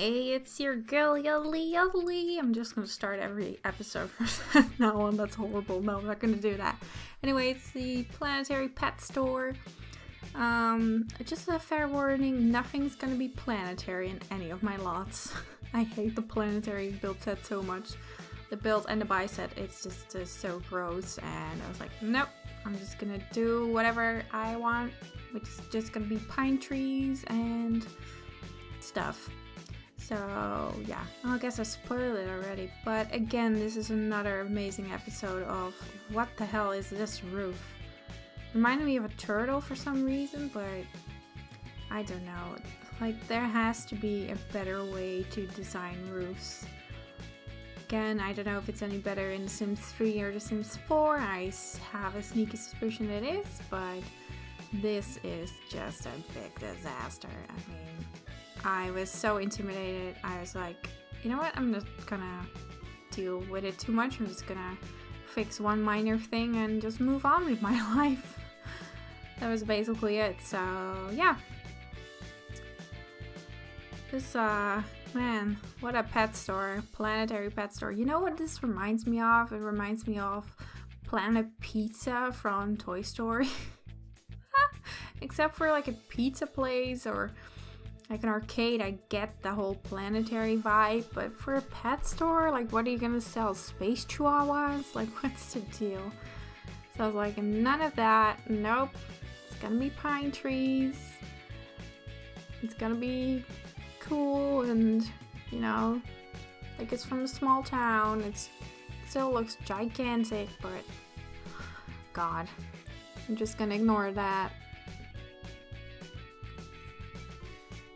Hey, it's your girl, JodelieJodelie. I'm just gonna start every episode from now on. That's horrible. No, I'm not gonna do that. Anyway, it's the Planetary pet store. Just a fair warning, nothing's gonna be planetary in any of my lots. I hate the Planetary build set so much. The build and the buy set, it's just so gross. And I was like, nope, I'm just gonna do whatever I want, which is just gonna be pine trees and stuff. So yeah, I guess I spoiled it already, but again, this is another amazing episode of what the hell is this roof? Reminded me of a turtle for some reason, but I don't know. Like, there has to be a better way to design roofs. Again, I don't know if it's any better in The Sims 3 or The Sims 4. I have a sneaky suspicion it is, but this is just a big disaster. I mean, I was so intimidated. I was like, you know what? I'm not gonna deal with it too much. I'm just gonna fix one minor thing and just move on with my life. That was basically it. So yeah. This man, what a pet store. Planetary pet store. You know what this reminds me of? It reminds me of Planet Pizza from Toy Story. Except for like a pizza place or like an arcade, I get the whole planetary vibe, but for a pet store, like, what are you gonna sell? Space chihuahuas? Like, what's the deal? So I was like, none of that. Nope. It's gonna be pine trees. It's gonna be cool, and you know, like, it's from a small town. It still looks gigantic, but God, I'm just gonna ignore that.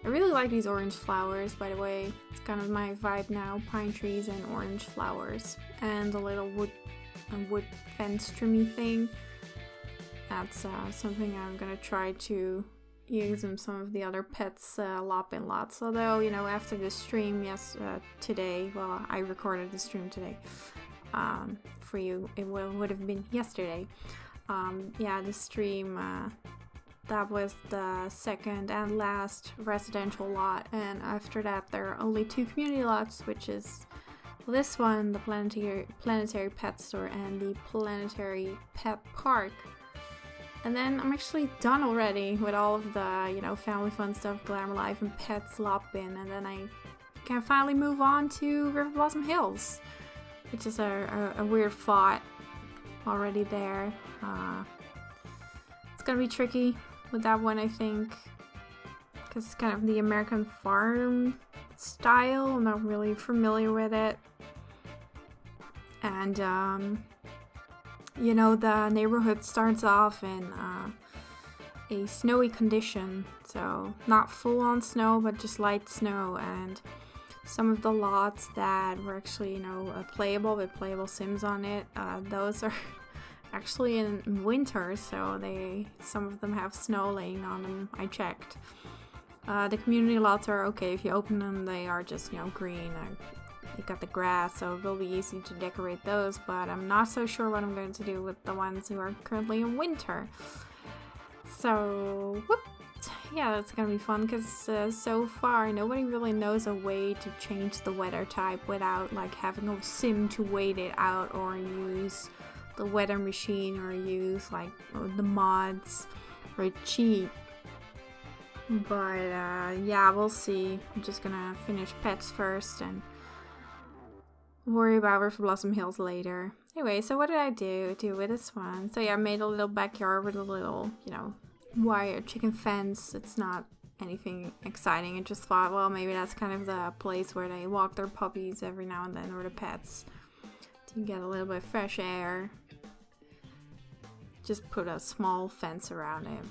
I really like these orange flowers, by the way. It's kind of my vibe now. Pine trees and orange flowers. And a little wood fence trimmy thing. That's something I'm gonna try to use in some of the other pets lop-in lots. Although, you know, after the stream, today, well, I recorded the stream today. For you, it would have been yesterday. The stream, that was the second and last residential lot, and after that there are only two community lots, which is this one, the Planetary Pet Store, and the Planetary Pet Park. And then I'm actually done already with all of the, you know, family fun stuff, Glamour Life and Pets Lop-In, and then I can finally move on to River Blossom Hills, which is a weird thought already there. It's gonna be tricky with that one, I think, because it's kind of the American farm style. I'm not really familiar with it. And, you know, the neighborhood starts off in a snowy condition. So, not full-on snow, but just light snow. And some of the lots that were actually, you know, playable with playable Sims on it, those are actually in winter, so some of them have snow laying on them. I checked. The community lots are okay. If you open them, they are just, you know, green. You got the grass, so it will be easy to decorate those, but I'm not so sure what I'm going to do with the ones who are currently in winter. So, yeah, that's gonna be fun, because so far nobody really knows a way to change the weather type without like having a sim to wait it out or use the weather machine or use like the mods or cheat. But yeah, we'll see. I'm just gonna finish pets first and worry about River Blossom Hills later. Anyway, so what did I do with this one? So yeah, I made a little backyard with a little, you know, wire chicken fence. It's not anything exciting. I just thought, well, maybe that's kind of the place where they walk their puppies every now and then, or the pets, to get a little bit of fresh air. Just put a small fence around it.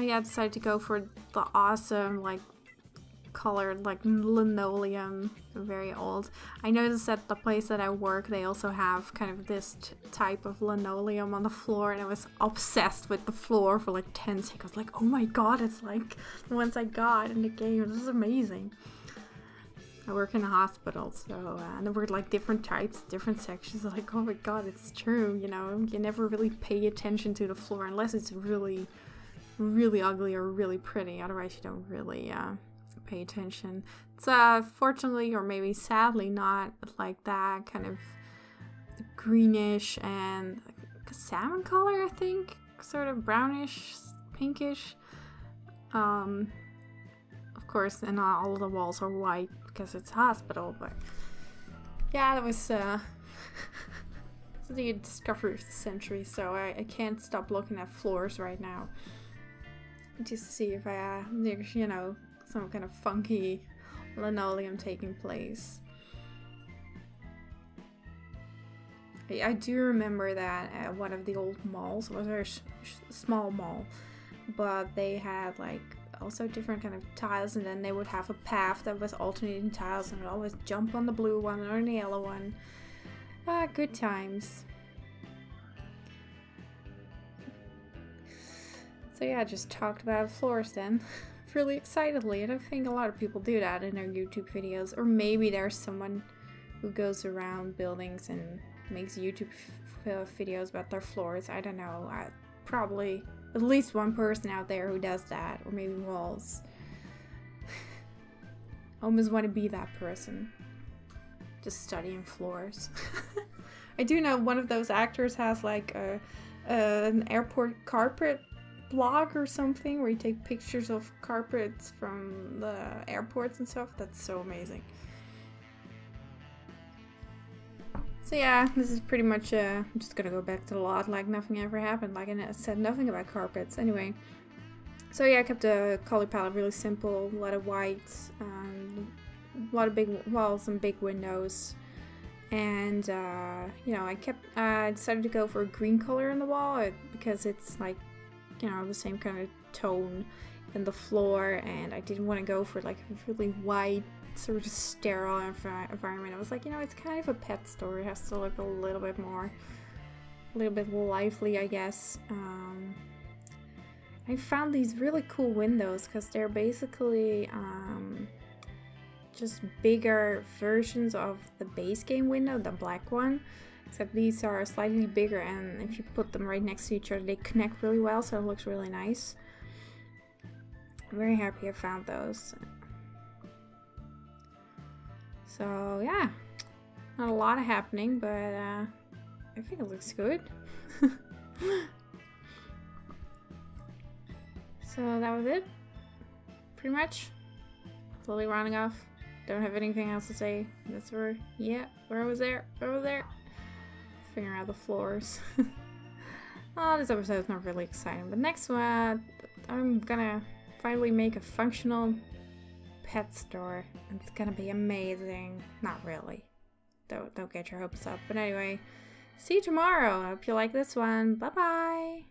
Yeah, I decided to go for the awesome, like, colored, like, linoleum. Very old. I noticed at the place that I work, they also have kind of this type of linoleum on the floor, and I was obsessed with the floor for like 10 seconds. I was like, oh my god, it's like the ones I got in the game. This is amazing. I work in a hospital, so there were like different types, different sections. Like, oh my god, it's true, you know, you never really pay attention to the floor unless it's really, really ugly or really pretty. Otherwise, you don't really pay attention. It's fortunately or maybe sadly not like that kind of greenish and salmon color, I think, sort of brownish, pinkish. Of course, and all of the walls are white because it's a hospital, but yeah, that was the discovery of the century, so I can't stop looking at floors right now just to see if there's, you know, some kind of funky linoleum taking place. I do remember that at one of the old malls, it was a very small mall, but they had like also different kind of tiles, and then they would have a path that was alternating tiles, and would always jump on the blue one or the yellow one. Good times. So yeah, I just talked about floors then, really excitedly. I don't think a lot of people do that in their YouTube videos, or maybe there's someone who goes around buildings and makes YouTube videos about their floors. I don't know. Probably at least one person out there who does that, or maybe walls. I almost want to be that person, just studying floors. I do know one of those actors has like an airport carpet blog or something where you take pictures of carpets from the airports and stuff. That's so amazing. So yeah, this is pretty much, I'm just gonna go back to the lot like nothing ever happened, like I said nothing about carpets. Anyway, so yeah, I kept the color palette really simple, a lot of whites, a lot of big walls and big windows, and you know, I decided to go for a green color in the wall because it's like, you know, the same kind of tone in the floor, and I didn't want to go for like a really white, sort of sterile environment. I was like, you know, it's kind of a pet store. It has to look a little bit lively, I guess. I found these really cool windows because they're basically just bigger versions of the base game window, the black one, except these are slightly bigger, and if you put them right next to each other, they connect really well, so it looks really nice. I'm very happy I found those. So yeah, not a lot happening, but I think it looks good. So that was it, pretty much. Slowly rounding off. Don't have anything else to say. That's where I was there. Figuring out the floors. Oh, this episode is not really exciting, but next one, I'm gonna finally make a functional pet store. It's gonna be amazing. Not really. Don't get your hopes up. But anyway, see you tomorrow. I hope you like this one. Bye bye.